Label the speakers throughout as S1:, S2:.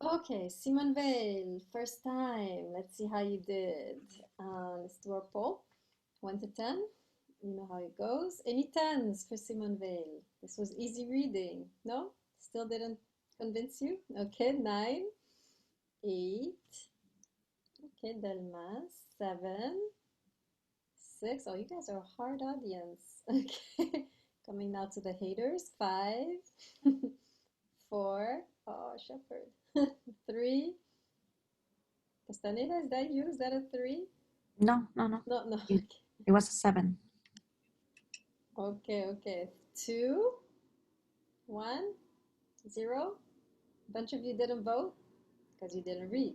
S1: Okay, Simone Weil, first time. Let's see how you did. Let's do our poll. 1 to 10. You know how it goes. Any tens for Simone Weil? This was easy reading. No? Still didn't convince you? Okay, 9, 8. Okay, Delmas, 7, 6. Oh, you guys are a hard audience. Okay, coming now to the haters. 5, 4. Oh, Shepherd. 3. Castaneda, is that you? Is that a 3?
S2: No, no, no.
S1: No, no.
S2: It was a 7.
S1: Okay, okay. 2, 1, 0. A bunch of you didn't vote because you didn't read.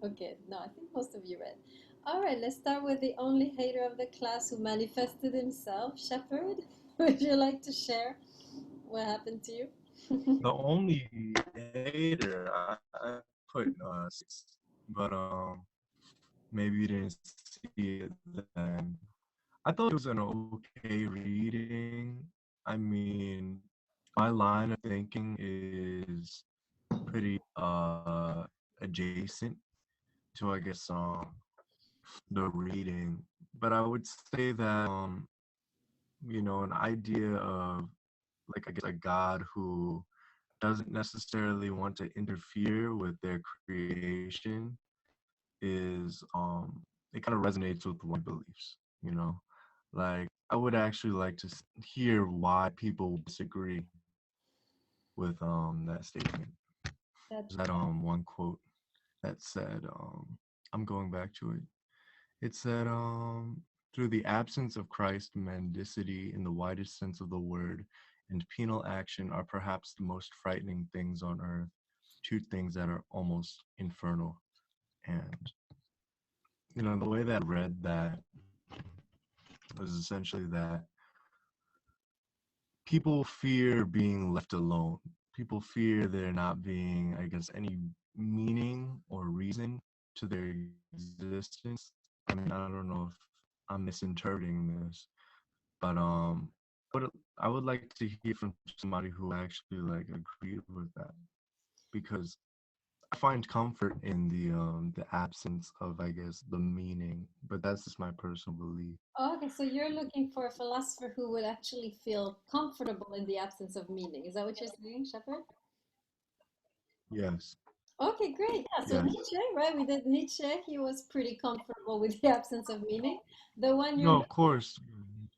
S1: Okay, no, I think most of you read. All right, let's start with the only hater of the class who manifested himself. Shepherd, would you like to share what happened to you?
S3: The only hater I put 6, but maybe you didn't see it then. I thought it was an okay reading. I mean, my line of thinking is pretty adjacent to I guess the reading, but I would say that an idea of like I guess a God who doesn't necessarily want to interfere with their creation is it kind of resonates with one beliefs, like I would actually like to hear why people disagree with that statement.
S1: That,
S3: There's that one quote that said I'm going back to it. It said through the absence of Christ, mendicity in the widest sense of the word and penal action are perhaps the most frightening things on earth, two things that are almost infernal. And the way that I read that was essentially that people fear being left alone. People fear there not being, I guess, any meaning or reason to their existence. I mean, I don't know if I'm misinterpreting this, but would I would like to hear from somebody who actually like agreed with that, because I find comfort in the absence of, I guess, the meaning, but that's just my personal belief.
S1: okay, so you're looking for a philosopher who would actually feel comfortable in the absence of meaning. Is that what you're saying, Shepherd?
S3: Yes.
S1: Okay, great. Yeah, so
S3: Yes.
S1: Nietzsche, right? We did Nietzsche. He was pretty comfortable with the absence of meaning. The one you're
S3: No, of
S1: looking,
S3: course.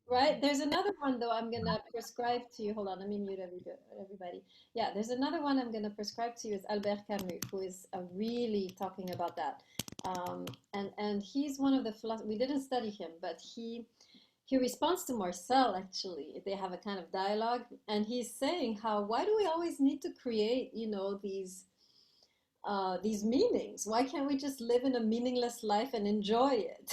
S1: right? There's another one though I'm gonna prescribe to you. Hold on, let me mute everybody. Yeah, there's another one I'm gonna prescribe to you is Albert Camus, who is really talking about that. And he's one of the philosophers. We didn't study him, but he responds to Marcel actually. They have a kind of dialogue, and he's saying how why do we always need to create, these meanings? Why can't we just live in a meaningless life and enjoy it?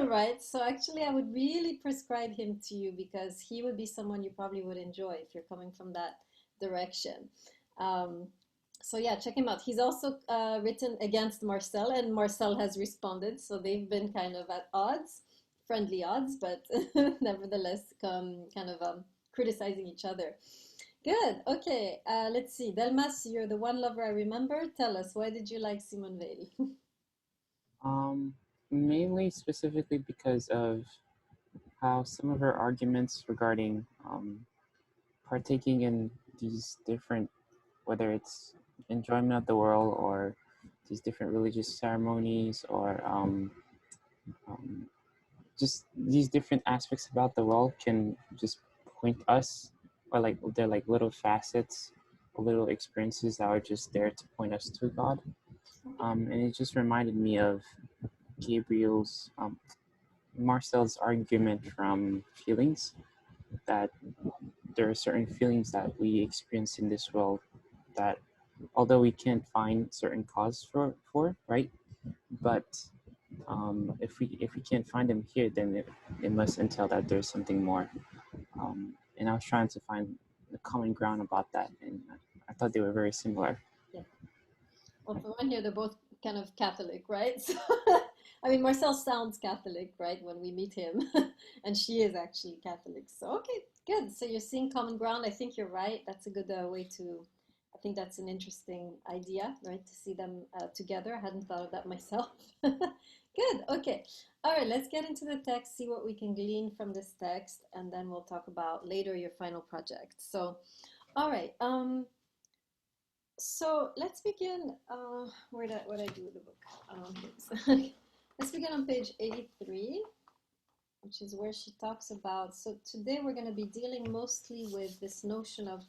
S1: Right? So actually, I would really prescribe him to you because he would be someone you probably would enjoy if you're coming from that direction. Um, so yeah, check him out. He's also written against Marcel, and Marcel has responded. So they've been kind of at odds, friendly odds, but nevertheless, kind of criticizing each other. Good. Okay. Let's see. Delmas, you're the one lover I remember. Tell us, why did you like Simone Weil?
S4: Um, Mainly specifically because of how some of her arguments regarding partaking in these different, whether it's enjoyment of the world or these different religious ceremonies or um, just these different aspects about the world can just point us, or like they're like little facets or little experiences that are just there to point us to God. And it just reminded me of Gabriel's Marcel's argument from feelings, that there are certain feelings that we experience in this world that although we can't find certain cause for right, but if we can't find them here, then it must entail that there's something more. And I was trying to find the common ground about that, and I thought they were very similar.
S1: Yeah. Well, from one here, they're both kind of Catholic, right? So, I mean, Marcel sounds Catholic, right, when we meet him, and she is actually Catholic. So, okay, good. So you're seeing common ground. I think you're right. That's a good way to I think that's an interesting idea, right? To see them together. I hadn't thought of that myself. Good. Okay. All right. Let's get into the text, see what we can glean from this text, and then we'll talk about later your final project. So, all right. So let's begin. Where did I do with the book? Let's begin on page 83, which is where she talks about. So today we're going to be dealing mostly with this notion of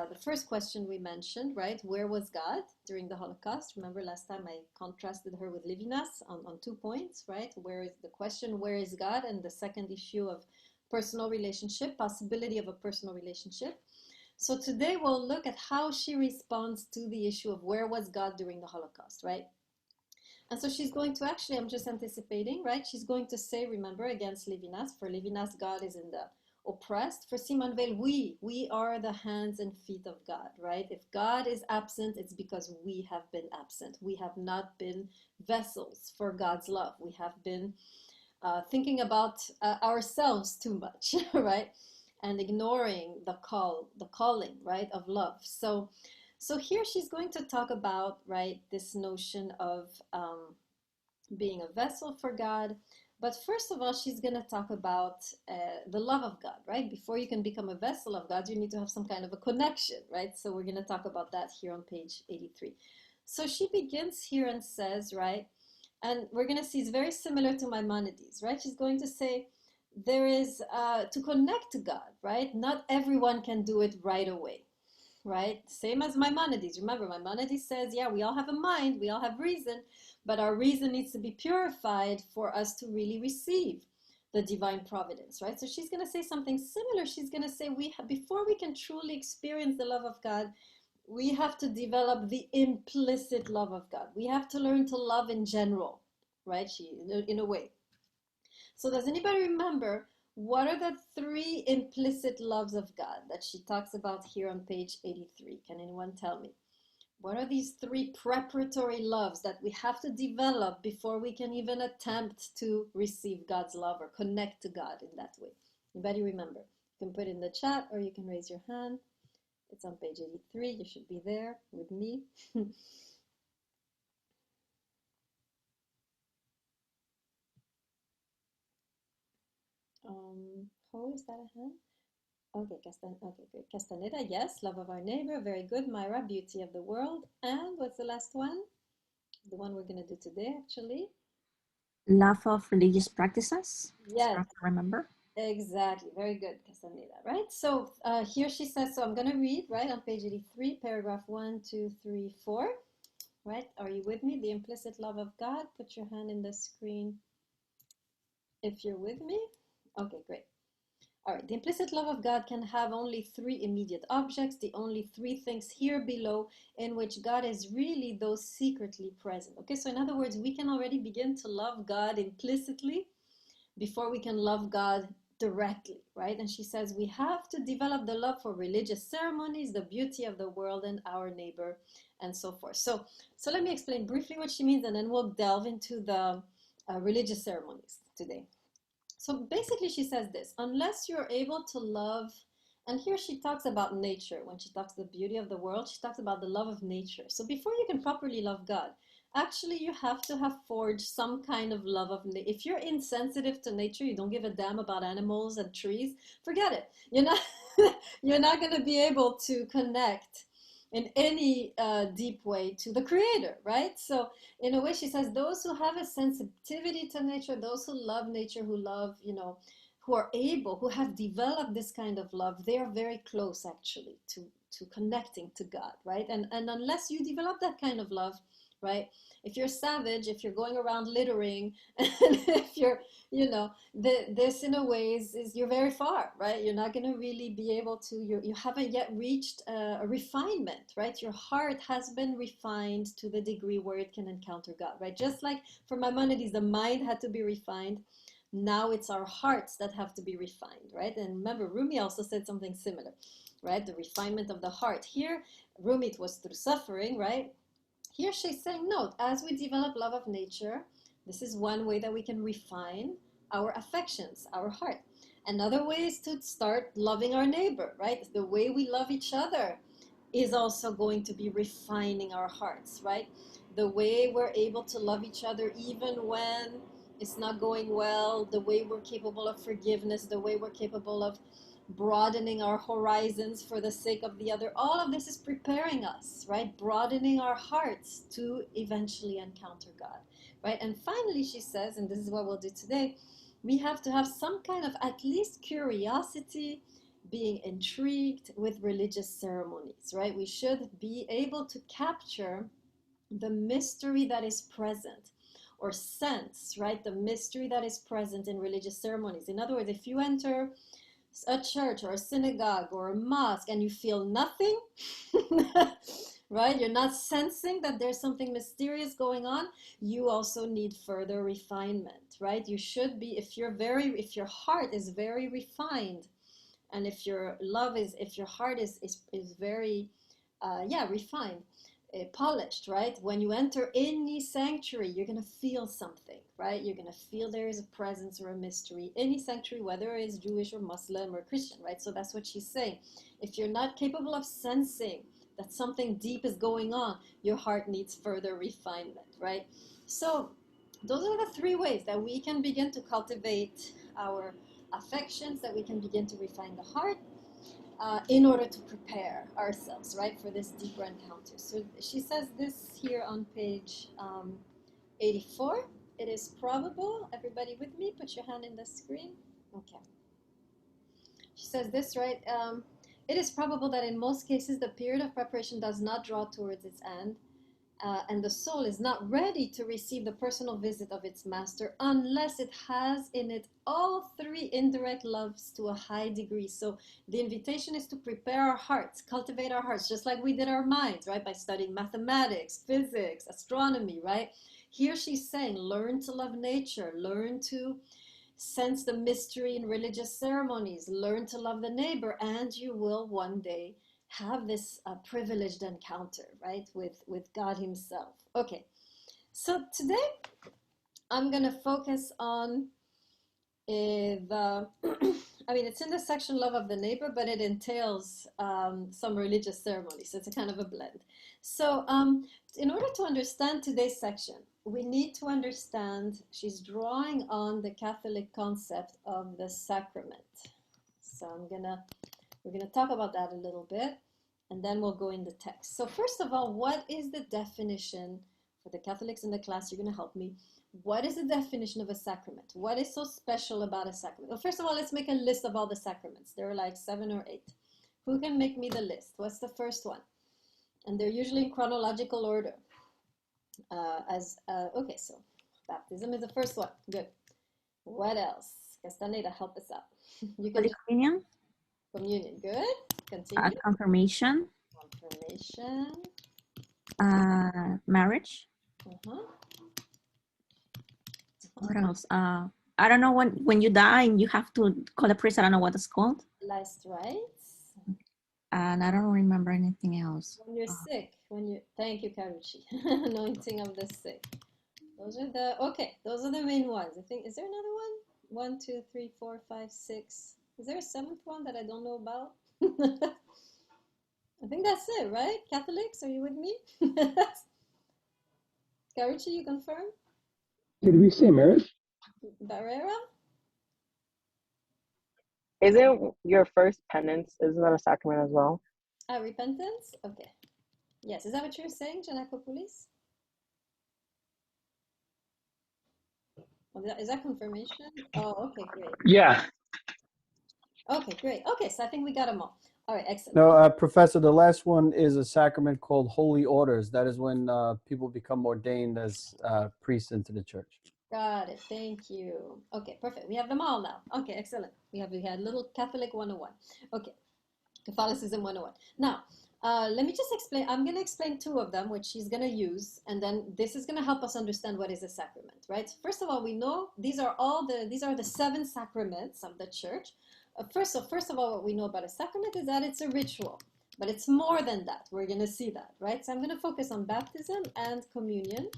S1: the first question we mentioned, right? Where was God during the Holocaust? Remember last time I contrasted her with Levinas on 2 points, right? Where is the question, where is God? And the second issue of personal relationship, possibility of a personal relationship. So today we'll look at how she responds to the issue of where was God during the Holocaust, right? And so she's going to actually, I'm just anticipating, right? She's going to say, remember, against Levinas, for Levinas, God is in the oppressed. For Simone Weil, we are the hands and feet of God, right? If God is absent, it's because we have been absent. We have not been vessels for God's love. We have been thinking about ourselves too much, right? And ignoring the calling, right, of love. So here she's going to talk about, right, this notion of being a vessel for God. But first of all, she's going to talk about the love of God, right? Before you can become a vessel of God, you need to have some kind of a connection, right? So we're going to talk about that here on page 83. So she begins here and says, right, and we're going to see it's very similar to Maimonides, right? She's going to say, there is, to connect to God, right? Not everyone can do it right away, right? Same as Maimonides. Remember, Maimonides says, yeah, we all have a mind, we all have reason, but our reason needs to be purified for us to really receive the divine providence, right? So she's going to say something similar. She's going to say, before we can truly experience the love of God, we have to develop the implicit love of God. We have to learn to love in general, right? In a way. So does anybody remember what are the 3 implicit loves of God that she talks about here on page 83? Can anyone tell me? What are these 3 preparatory loves that we have to develop before we can even attempt to receive God's love or connect to God in that way? Anybody remember? You can put it in the chat or you can raise your hand. It's on page 83. You should be there with me. Who is that a hand? Okay, okay, good. Castaneda, yes. Love of our neighbor, very good. Myra, beauty of the world. And what's the last one? The one we're going to do today, actually.
S2: Love of religious practices.
S1: Yes.
S2: So remember.
S1: Exactly. Very good, Castaneda, right? So here she says, so I'm going to read, right, on page 83, paragraph 1, 2, 3, 4. Right? Are you with me? The implicit love of God. Put your hand in the screen if you're with me. Okay, great. All right, the implicit love of God can have only 3 immediate objects, the only 3 things here below in which God is really those secretly present. Okay, so in other words, we can already begin to love God implicitly before we can love God directly, right? And she says we have to develop the love for religious ceremonies, the beauty of the world and our neighbor, and so forth. So let me explain briefly what she means, and then we'll delve into the religious ceremonies today. So basically she says this, unless you're able to love, and here she talks about nature. When she talks the beauty of the world, she talks about the love of nature. So before you can properly love God, actually you have to have forged some kind of love of nature. If you're insensitive to nature, you don't give a damn about animals and trees, forget it. You're not going to be able to connect in any deep way to the creator, right? So in a way she says those who have a sensitivity to nature, those who love nature, who love, who are able, who have developed this kind of love, they are very close actually to connecting to God, right? And unless you develop that kind of love, right? If you're savage, if you're going around littering, and if you're, this in a way is you're very far, right? You're not going to really be able to, you haven't yet reached a refinement, right? Your heart has been refined to the degree where it can encounter God, right? Just like for Maimonides, the mind had to be refined. Now it's our hearts that have to be refined, right? And remember, Rumi also said something similar, right? The refinement of the heart. Here, Rumi, it was through suffering, right? Here she's saying, no, as we develop love of nature, this is one way that we can refine our affections, our heart. Another way is to start loving our neighbor, right? The way we love each other is also going to be refining our hearts, right? The way we're able to love each other even when it's not going well, the way we're capable of forgiveness, the way we're capable of broadening our horizons for the sake of the other. All of this is preparing us, right? Broadening our hearts to eventually encounter God, right? And finally, she says, and this is what we'll do today, we have to have some kind of at least curiosity, being intrigued with religious ceremonies, right? We should be able to capture the mystery that is present or sense, right? The mystery that is present in religious ceremonies. In other words, if you enter a church or a synagogue or a mosque and you feel nothing, right? You're not sensing that there's something mysterious going on. You also need further refinement, right? You should be, if your heart is very refined, and if your heart is very refined, polished, right? When you enter any sanctuary, you're going to feel something, right? You're going to feel there is a presence or a mystery. Any sanctuary, whether it's Jewish or Muslim or Christian, right? So that's what she's saying. If you're not capable of sensing that something deep is going on, your heart needs further refinement, right? So those are the three ways that we can begin to cultivate our affections, that we can begin to refine the heart, in order to prepare ourselves, right, for this deeper encounter. So she says this here on page 84. It is probable, everybody with me, put your hand in the screen. Okay. She says this, right, it is probable that in most cases the period of preparation does not draw towards its end, and the soul is not ready to receive the personal visit of its master unless it has in it all three indirect loves to a high degree. So the invitation is to prepare our hearts, cultivate our hearts, just like we did our minds, right? By studying mathematics, physics, astronomy, right? Here she's saying, learn to love nature, learn to sense the mystery in religious ceremonies, learn to love the neighbor, and you will one day have this privileged encounter, right, with God himself. Okay, so today I'm going to focus on it's in the section love of the neighbor, but it entails some religious ceremonies, so it's a kind of a blend. So in order to understand today's section, we need to understand, she's drawing on the Catholic concept of the sacrament. So we're gonna talk about that a little bit, and then we'll go in the text. So first of all, what is the definition, for the Catholics in the class, you're gonna help me, what is the definition of a sacrament? What is so special about a sacrament? Well, first of all, let's make a list of all the sacraments. There are like 7 or 8. Who can make me the list? What's the first one? And they're usually in chronological order. Okay, so baptism is the first one. Good. What else? Castaneda, help us out. You can
S2: Holy Communion,
S1: communion. Good. Continue.
S2: confirmation,
S1: Confirmation.
S2: marriage.
S1: Uh-huh.
S2: What else? I don't know, when you die and you have to call a priest. I don't know what it's called.
S1: Last rites.
S2: And I don't remember anything else.
S1: When you're sick. Thank you, Karuchi. Anointing of the sick. Those are the main ones. I think, is there another one? 1, 2, 3, 4, 5, 6. Is there a 7th one that I don't know about? I think that's it, right? Catholics, are you with me? Karuchi, you confirm?
S5: Did we say marriage?
S1: Barrera?
S6: Isn't your first penance, isn't that a sacrament as well?
S1: Repentance? Okay. Yes, is that what you're saying, Janakopoulos? Is that confirmation? Oh, okay, great.
S5: Yeah.
S1: Okay, great. Okay, so I think we got them all. All right, excellent.
S7: No, Professor, the last one is a sacrament called holy orders. That is when people become ordained as priests into the church.
S1: Got it. Thank you. Okay, perfect. We have them all now. Okay, excellent. We had little Catholic 101. Okay, Catholicism 101. Now, let me just explain. I'm going to explain 2 of them, which she's going to use, and then this is going to help us understand what is a sacrament, right? First of all, we know these are the 7 sacraments of the church. First of all, what we know about a sacrament is that it's a ritual, but it's more than that. We're going to see that, right? So I'm going to focus on baptism and communion,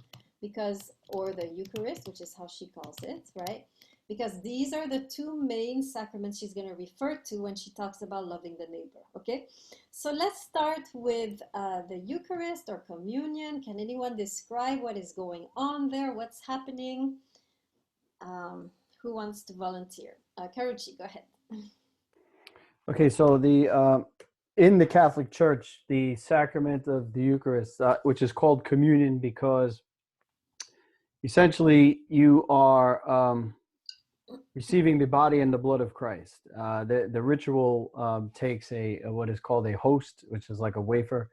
S1: or the Eucharist, which is how she calls it, right? because these are the two main sacraments she's going to refer to when she talks about loving the neighbor. Okay, so let's start with the Eucharist or communion. Can anyone describe what is going on there? What's happening? Who wants to volunteer? Karuchi, go ahead.
S7: Okay, so in the Catholic Church, the sacrament of the Eucharist, which is called communion, because essentially you are receiving the body and the blood of Christ. The ritual takes what is called a host, which is like a wafer,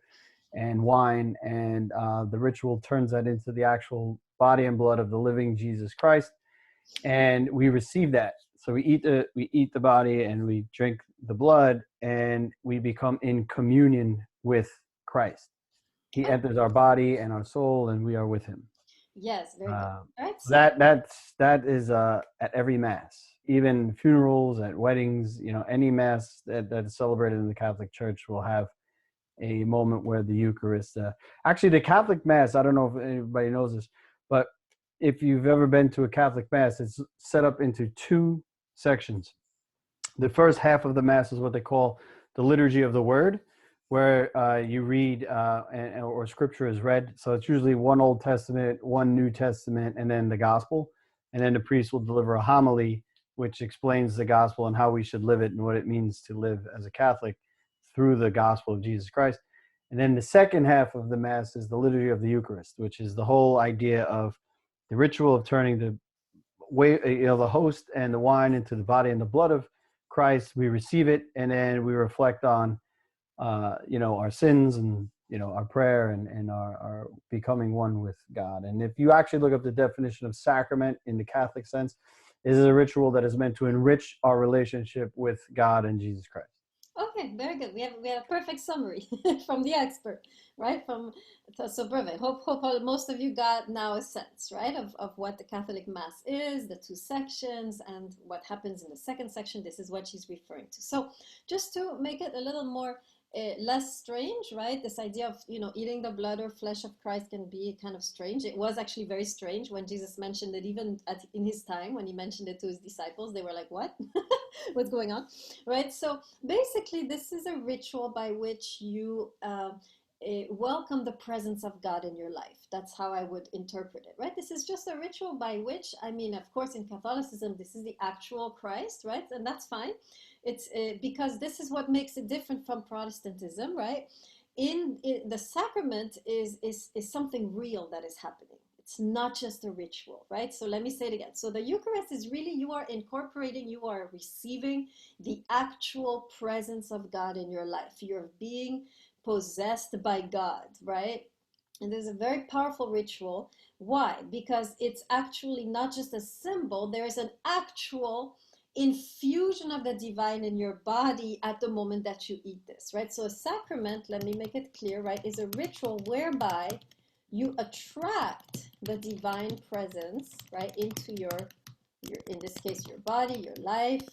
S7: and wine, and the ritual turns that into the actual body and blood of the living Jesus Christ, and we receive that. So we eat the body and we drink the blood, and we become in communion with Christ. He enters our body and our soul, and we are with him.
S1: Yes, very good. All right, so
S7: That is at every mass, even funerals, at weddings. Any mass that is celebrated in the Catholic Church will have a moment where the Eucharist. Actually, the Catholic Mass, I don't know if anybody knows this, but if you've ever been to a Catholic Mass, it's set up into two sections. The first half of the Mass is what they call the Liturgy of the Word, where you read or Scripture is read. So it's usually one Old Testament, one New Testament, and then the Gospel. And then the priest will deliver a homily, which explains the Gospel and how we should live it and what it means to live as a Catholic through the Gospel of Jesus Christ. And then the second half of the Mass is the Liturgy of the Eucharist, which is the whole idea of the ritual of turning the host and the wine into the body and the blood of Christ. We receive it, and then we reflect on our sins and our prayer and our becoming one with God. And if you actually look up the definition of sacrament in the Catholic sense, it is a ritual that is meant to enrich our relationship with God and Jesus Christ.
S1: Okay, very good. We have a perfect summary from the expert, right? So perfect. Hope most of you got now a sense, right, of what the Catholic Mass is, the two sections, and what happens in the second section. This is what she's referring to. So just to make it a little more less strange, right? This idea of eating the blood or flesh of Christ can be kind of strange. It was actually very strange when Jesus mentioned it, even in his time when he mentioned it to his disciples. They were like, "What? What's going on?" Right? So basically, this is a ritual by which you welcome the presence of God in your life. That's how I would interpret it, right? This is just a ritual by which, of course, in Catholicism, this is the actual Christ, right? And that's fine. It's because this is what makes it different from Protestantism, right? In the sacrament is something real that is happening. It's not just a ritual, right? So let me say it again. So the Eucharist is really, you are incorporating, you are receiving the actual presence of God in your life. You're being possessed by God, right? And there's a very powerful ritual. Why? Because it's actually not just a symbol, there is an actual infusion of the divine in your body at the moment that you eat this, right? So a sacrament, let me make it clear, right, is a ritual whereby you attract the divine presence, right, into your, in this case, your body, your life.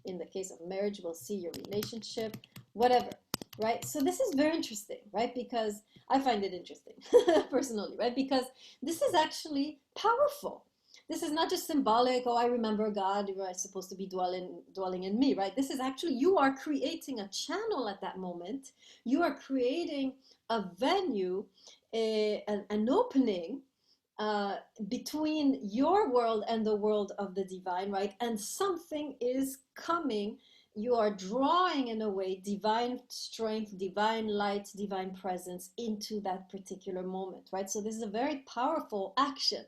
S1: In the case of marriage, we'll see your relationship, whatever, right? So this is very interesting, right? Because I find it interesting personally, right? Because this is actually powerful. This is not just symbolic, oh, I remember God, you are supposed to be dwelling in me, right? This is actually, you are creating a channel at that moment. You are creating a venue, an opening between your world and the world of the divine, right? And something is coming. You are drawing, in a way, divine strength, divine light, divine presence into that particular moment, right? So this is a very powerful action.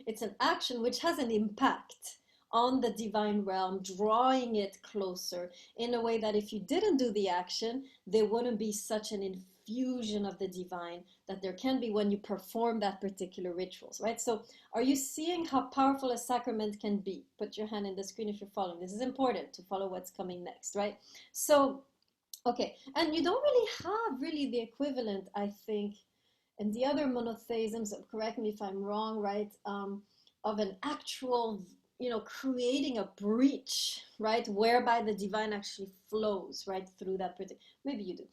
S1: It's an action which has an impact on the divine realm, drawing it closer in a way that if you didn't do the action, there wouldn't be such an infusion of the divine that there can be when you perform that particular rituals, right? So are you seeing how powerful a sacrament can be? Put your hand in the screen if you're following. This is important to follow what's coming next, right? So, okay, and you don't really have the equivalent, I think, in the other monotheisms, correct me if I'm wrong, right, of an actual, creating a breach, right, whereby the divine actually flows, right, through that particular, maybe you do.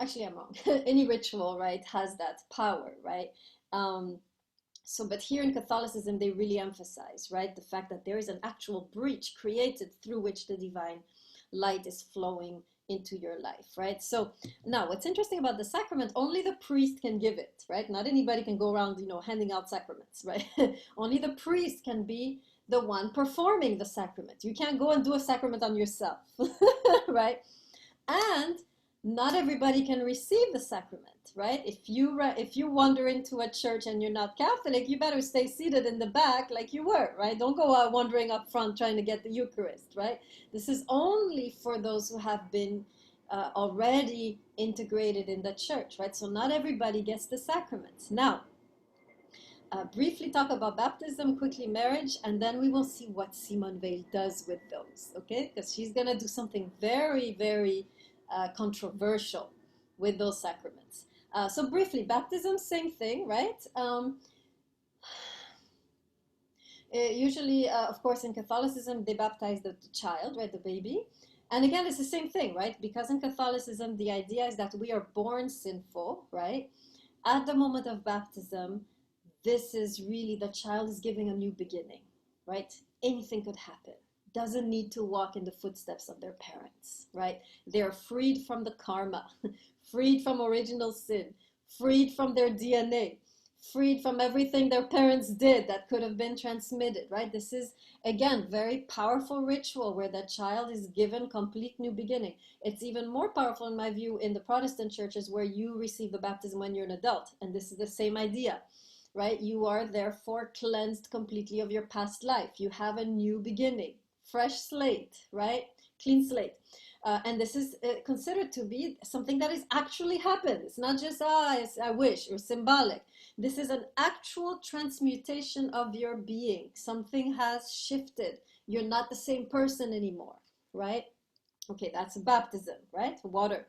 S1: Actually, I'm wrong. Any ritual, right, has that power, right? So, but here in Catholicism, they really emphasize, right, the fact that there is an actual breach created through which the divine light is flowing into your life, right? So now what's interesting about the sacrament, only the priest can give it, right? Not anybody can go around, handing out sacraments, right? Only the priest can be the one performing the sacrament. You can't go and do a sacrament on yourself, right? And not everybody can receive the sacrament, right? If you wander into a church and you're not Catholic, you better stay seated in the back like you were, right? Don't go out wandering up front trying to get the Eucharist, right? This is only for those who have been already integrated in the church, right? So not everybody gets the sacraments. Now, briefly talk about baptism, quickly marriage, and then we will see what Simone Weil does with those, okay? Because she's going to do something very, very controversial with those sacraments. So briefly, baptism, same thing, right? Usually, of course, in Catholicism, they baptize the child, right, the baby. And again, it's the same thing, right? Because in Catholicism, the idea is that we are born sinful, right? At the moment of baptism, this is really, the child is giving a new beginning, right? Anything could happen. Doesn't need to walk in the footsteps of their parents, right? They're freed from the karma, freed from original sin, freed from their DNA, freed from everything their parents did that could have been transmitted, right? This is, again, very powerful ritual where the child is given complete new beginning. It's even more powerful, in my view, in the Protestant churches where you receive the baptism when you're an adult. And this is the same idea, right? You are therefore cleansed completely of your past life. You have a new beginning, fresh slate, right? Clean slate. And this is considered to be something that is actually happened. It's not just, I wish, or symbolic. This is an actual transmutation of your being. Something has shifted. You're not the same person anymore, right? Okay, that's baptism, right? Water.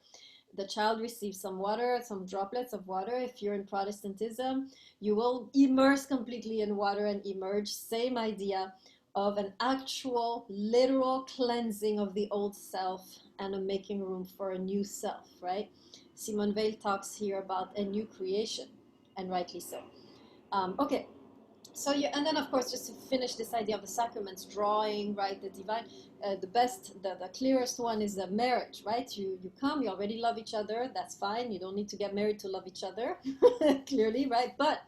S1: The child receives some water, some droplets of water. If you're in Protestantism, you will immerse completely in water and emerge. Same idea of an actual, literal cleansing of the old self and a making room for a new self, right? Simone Weil talks here about a new creation, and rightly so. Okay. So and then of course, just to finish this idea of the sacraments, drawing, right, the divine, the clearest one is the marriage, right? You come, you already love each other, that's fine. You don't need to get married to love each other, clearly, right? But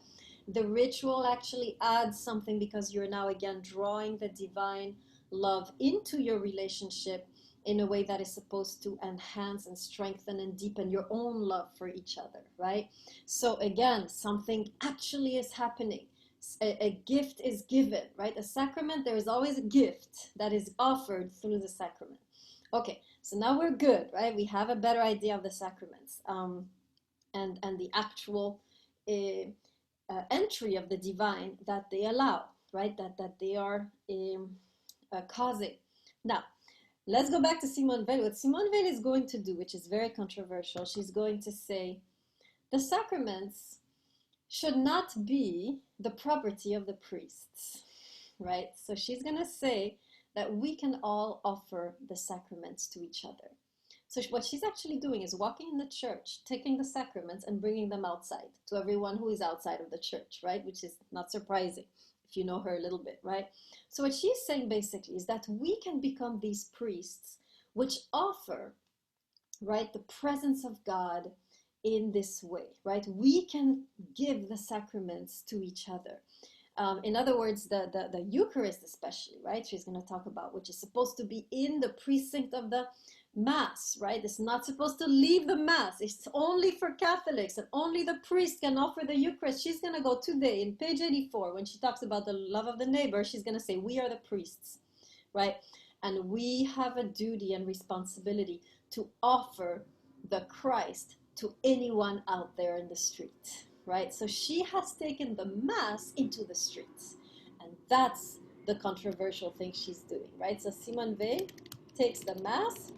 S1: the ritual actually adds something because you're now again drawing the divine love into your relationship in a way that is supposed to enhance and strengthen and deepen your own love for each other, right? So again, something actually is happening. A gift is given, right? A sacrament, there is always a gift that is offered through the sacrament. Okay, so now we're good, right? We have a better idea of the sacraments and the actual entry of the divine that they allow, right? That they are causing. Now, let's go back to Simone Weil. What Simone Weil is going to do, which is very controversial, she's going to say the sacraments should not be the property of the priests, right? So she's going to say that we can all offer the sacraments to each other. So what she's actually doing is walking in the church, taking the sacraments and bringing them outside to everyone who is outside of the church, right? Which is not surprising if you know her a little bit, right? So what she's saying basically is that we can become these priests which offer, right, the presence of God in this way, right? We can give the sacraments to each other. In other words, the Eucharist especially, right? She's going to talk about, which is supposed to be in the precinct of the Mass, right? It's not supposed to leave the Mass. It's only for Catholics and only the priest can offer the Eucharist. She's going to go today in page 84 when she talks about the love of the neighbor. She's going to say, we are the priests, right? And we have a duty and responsibility to offer the Christ to anyone out there in the street, right? So she has taken the Mass into the streets, and that's the controversial thing she's doing, right? So Simone Weil takes the Mass,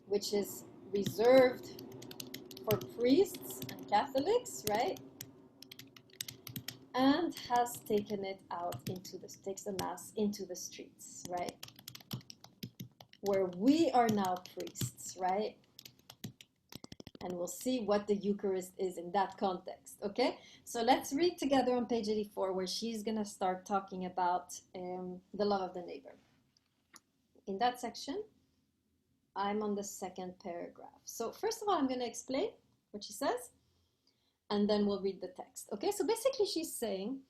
S1: which is reserved for priests and Catholics, right? And has taken it out takes the Mass into the streets, right? Where we are now priests, right? And we'll see what the Eucharist is in that context, okay? So let's read together on page 84 where she's going to start talking about the love of the neighbor. In that section, I'm on the second paragraph. So first of all, I'm going to explain what she says, and then we'll read the text, okay? So basically she's saying,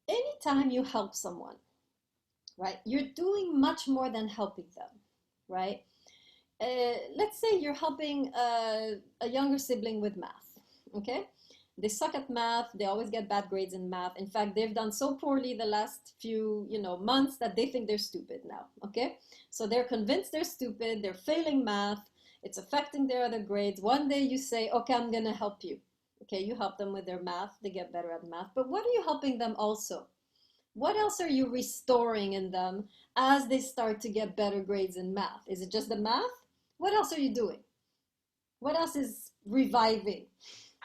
S1: anytime you help someone, right, you're doing much more than helping them, right? Let's say you're helping a younger sibling with math, okay? They suck at math, they always get bad grades in math. In fact, they've done so poorly the last few, months that they think they're stupid now, okay? So they're convinced they're stupid, they're failing math, it's affecting their other grades. One day you say, okay, I'm gonna help you. Okay, you help them with their math, they get better at math, but what are you helping them also? What else are you restoring in them as they start to get better grades in math? Is it just the math? What else are you doing? What else is reviving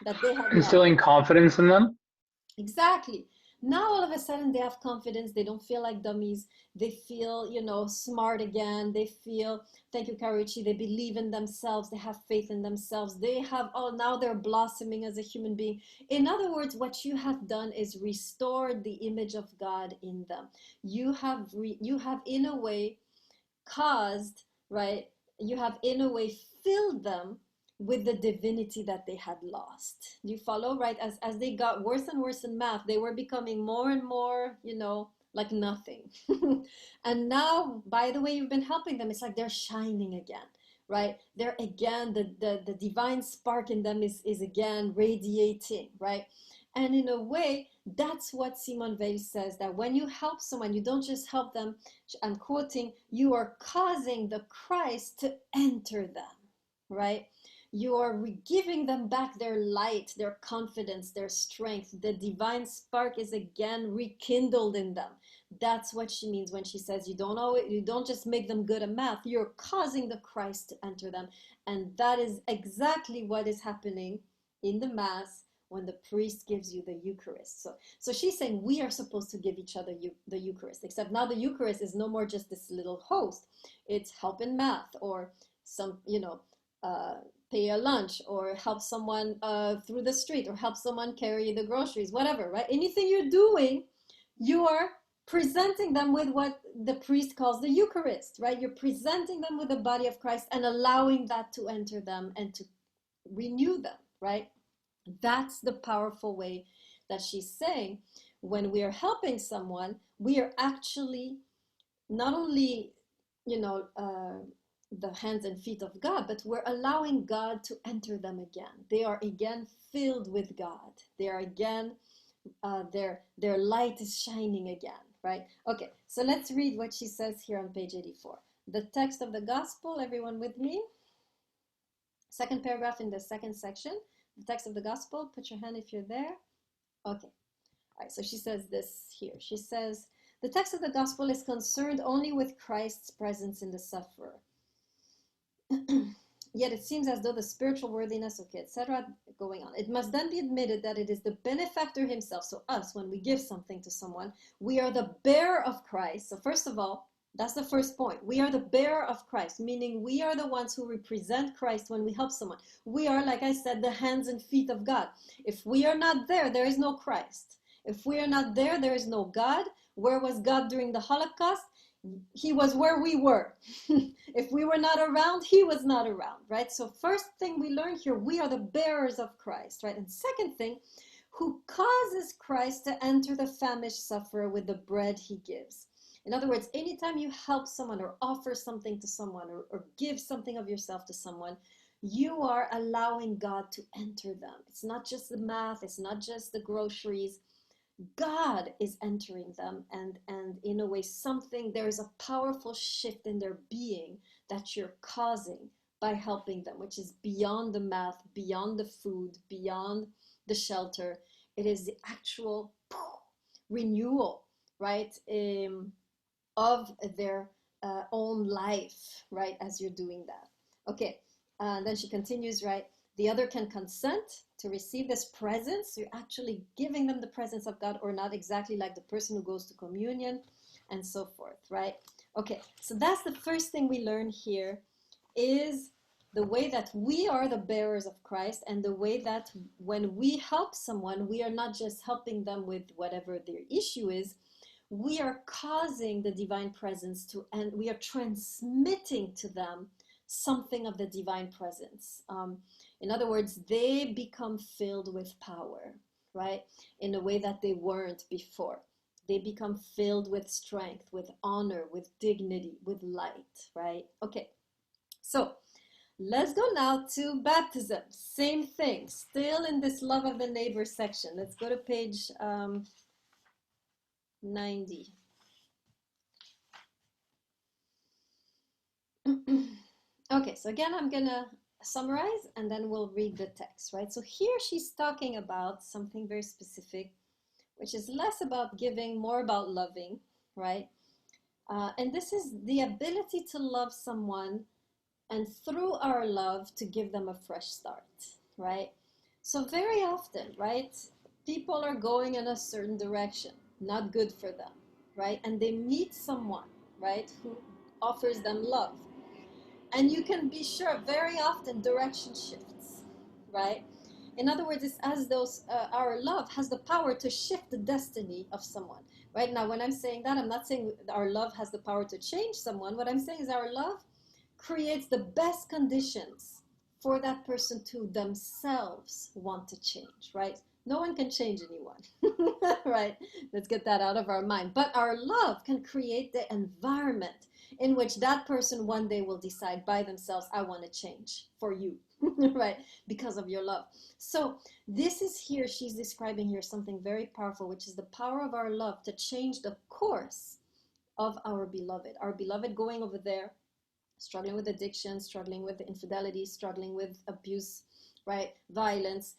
S1: that they have lost?
S8: Instilling confidence in them.
S1: Exactly. Now all of a sudden they have confidence. They don't feel like dummies. They feel, smart again. They feel, thank you, Karuchi, they believe in themselves. They have faith in themselves. They have, now they're blossoming as a human being. In other words, what you have done is restored the image of God in them. You have in a way caused, right? You have in a way filled them with the divinity that they had lost. Do you follow, right? As they got worse and worse in math, they were becoming more and more, like nothing. And now, by the way you've been helping them, it's like they're shining again, right? They're again, the divine spark in them is again radiating, right? And in a way, that's what Simone Weil says, that when you help someone, you don't just help them, I'm quoting, you are causing the Christ to enter them, right? You are giving them back their light, their confidence, their strength. The divine spark is again rekindled in them. That's what she means when she says you don't just make them good at math, you're causing the Christ to enter them. And that is exactly what is happening in the Mass when the priest gives you the Eucharist. So she's saying we are supposed to give each other the Eucharist, except now the Eucharist is no more just this little host. It's help in math, or some, pay a lunch, or help someone through the street, or help someone carry the groceries, whatever, right? Anything you're doing, you are presenting them with what the priest calls the Eucharist, right? You're presenting them with the body of Christ and allowing that to enter them and to renew them, right? That's the powerful way that she's saying when we are helping someone, we are actually not only, the hands and feet of God, but we're allowing God to enter them again. They are again filled with God. They are again, their light is shining again, right? Okay, so let's read what she says here on page 84. The text of the gospel, everyone with me? Second paragraph in the second section. The text of the gospel, put your hand if you're there. Okay. All right, so she says this here. She says, the text of the gospel is concerned only with Christ's presence in the sufferer. Yet it seems as though the spiritual worthiness, okay, etc., going on. It must then be admitted that it is the benefactor himself, so us, when we give something to someone, we are the bearer of Christ. So first of all, that's the first point. We are the bearer of Christ, meaning we are the ones who represent Christ when we help someone. We are, like I said, the hands and feet of God. If we are not there, there is no Christ. If we are not there, there is no God. Where was God during the Holocaust? He was where we were. If we were not around, he was not around, right? So first thing we learn here, we are the bearers of Christ, right? And second thing, who causes Christ to enter the famished sufferer with the bread he gives. In other words, anytime you help someone or offer something to someone or give something of yourself to someone, you are allowing God to enter them. It's not just the math, it's not just the groceries. God is entering them, and in a way there's a powerful shift in their being that you're causing by helping them, which is beyond the math, beyond the food, beyond the shelter. It is the actual renewal, right, of their own life, right, as you're doing that. Okay, then she continues, right, the other can consent to receive this presence. You're actually giving them the presence of God, or not exactly like the person who goes to communion, and so forth, right? Okay, so that's the first thing we learn here, is the way that we are the bearers of Christ, and the way that when we help someone, we are not just helping them with whatever their issue is, we are causing the divine presence to, and we are transmitting to them something of the divine presence. In other words, they become filled with power, right? In a way that they weren't before. They become filled with strength, with honor, with dignity, with light, right? Okay, so let's go now to baptism. Same thing, still in this love of the neighbor section. Let's go to page 90. Okay, so again, I'm gonna summarize and then we'll read the text, right? So here she's talking about something very specific, which is less about giving, more about loving, right? And this is the ability to love someone and through our love to give them a fresh start, right? So very often, right, people are going in a certain direction, not good for them, right? And they meet someone, right, who offers them love. And you can be sure very often direction shifts, right? In other words, it's as though our love has the power to shift the destiny of someone. Right now, when I'm saying that, I'm not saying our love has the power to change someone. What I'm saying is our love creates the best conditions for that person to themselves want to change, right? No one can change anyone, right? Let's get that out of our mind. But our love can create the environment in which that person one day will decide by themselves, I want to change for you, right? Because of your love. So this is here, she's describing here something very powerful, which is the power of our love to change the course of our beloved going over there, struggling with addiction, struggling with infidelity, struggling with abuse, right? Violence.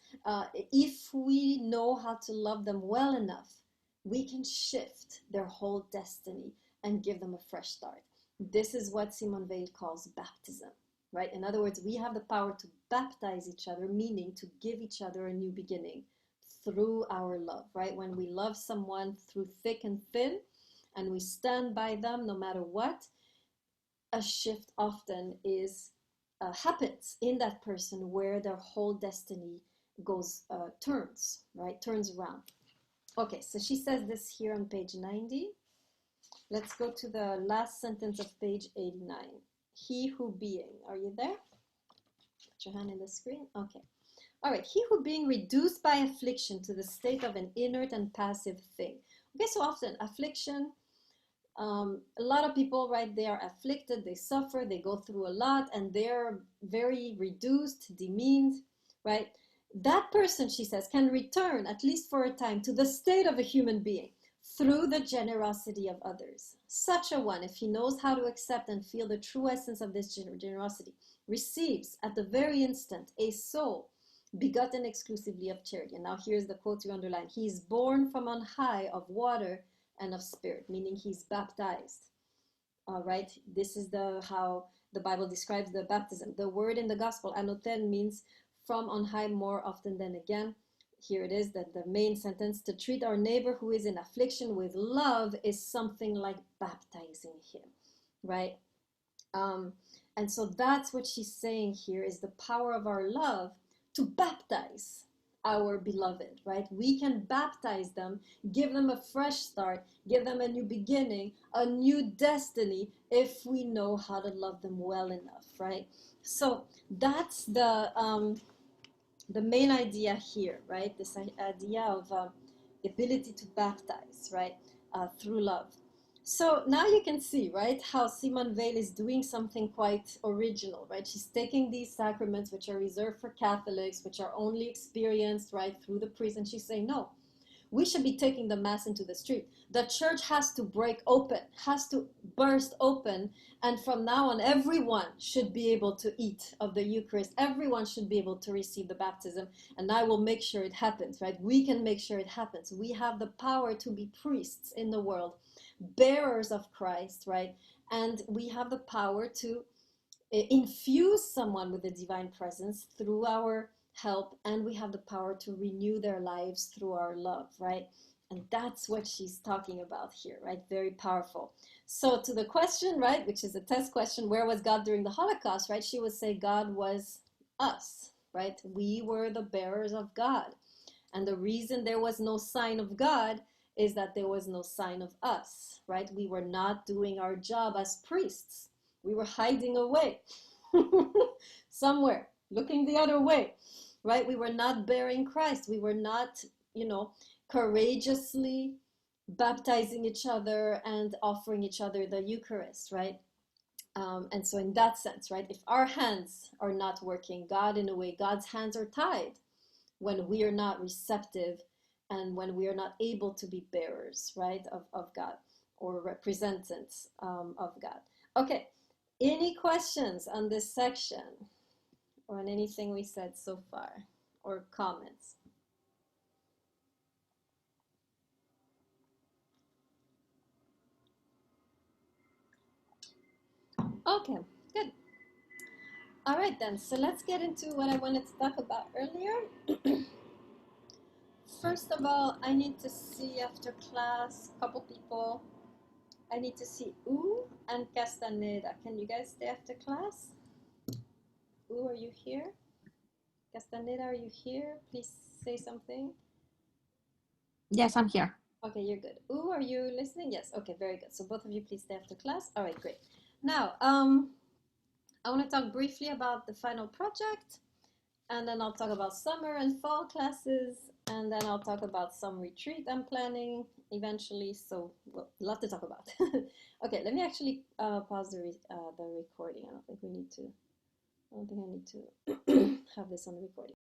S1: If we know how to love them well enough, we can shift their whole destiny and give them a fresh start. This is what Simone Weil calls baptism, right? In other words, we have the power to baptize each other, meaning to give each other a new beginning through our love, right? When we love someone through thick and thin, and we stand by them no matter what, a shift often happens in that person where their whole destiny turns, right? Turns around. Okay, so she says this here on page 90. Let's go to the last sentence of page 89. He who being, are you there? Put your hand in the screen. Okay. All right. He who being reduced by affliction to the state of an inert and passive thing. Okay, so often affliction, a lot of people, right, they are afflicted, they suffer, they go through a lot, and they're very reduced, demeaned, right? That person, she says, can return, at least for a time, to the state of a human being through the generosity of others. Such a one, if he knows how to accept and feel the true essence of this generosity, receives at the very instant a soul begotten exclusively of charity. And now here's the quote you underline. He is born from on high of water and of spirit, meaning he's baptized. All right, this is how the Bible describes the baptism. The word in the gospel, anoten, means from on high more often than again. Here it is, that the main sentence, to treat our neighbor who is in affliction with love is something like baptizing him, right? And so that's what she's saying here, is the power of our love to baptize our beloved, right? We can baptize them, give them a fresh start, give them a new beginning, a new destiny, if we know how to love them well enough, right? So that's the main idea here, right? This idea of ability to baptize, right? Through love. So now you can see, right, how Simone Weil is doing something quite original, right? She's taking these sacraments, which are reserved for Catholics, which are only experienced, right, through the priest, and she's saying, no, we should be taking the Mass into the street. The church has to break open, has to burst open, and from now on, everyone should be able to eat of the Eucharist. Everyone should be able to receive the baptism, and I will make sure it happens, right? We can make sure it happens. We have the power to be priests in the world, bearers of Christ, right? And we have the power to infuse someone with the divine presence through our help, and we have the power to renew their lives through our love, right? And that's what she's talking about here, right? Very powerful. So to the question, right, which is a test question, where was God during the Holocaust, right? She would say God was us, right? We were the bearers of God. And the reason there was no sign of God is that there was no sign of us, right? We were not doing our job as priests. We were hiding away somewhere, looking the other way, right? We were not bearing Christ. We were not, courageously baptizing each other and offering each other the Eucharist, right? And so in that sense, right, if our hands are not working, God, in a way, God's hands are tied when we are not receptive and when we are not able to be bearers, right, of God or representatives of God. Okay, any questions on this section or on anything we said so far or comments? Okay, good. All right then, so let's get into what I wanted to talk about earlier. First of all, I need to see after class a couple people. I need to see U and Castaneda. Can you guys stay after class? U, are you here? Castaneda, are you here? Please say something.
S2: Yes, I'm here.
S1: Okay, you're good. U, are you listening? Yes. Okay, very good. So both of you please stay after class. All right, great. Now, I want to talk briefly about the final project, and then I'll talk about summer and fall classes, and then I'll talk about some retreat I'm planning eventually. So, well, a lot to talk about. Okay, let me actually pause the recording. I don't think I need to have this on the recording.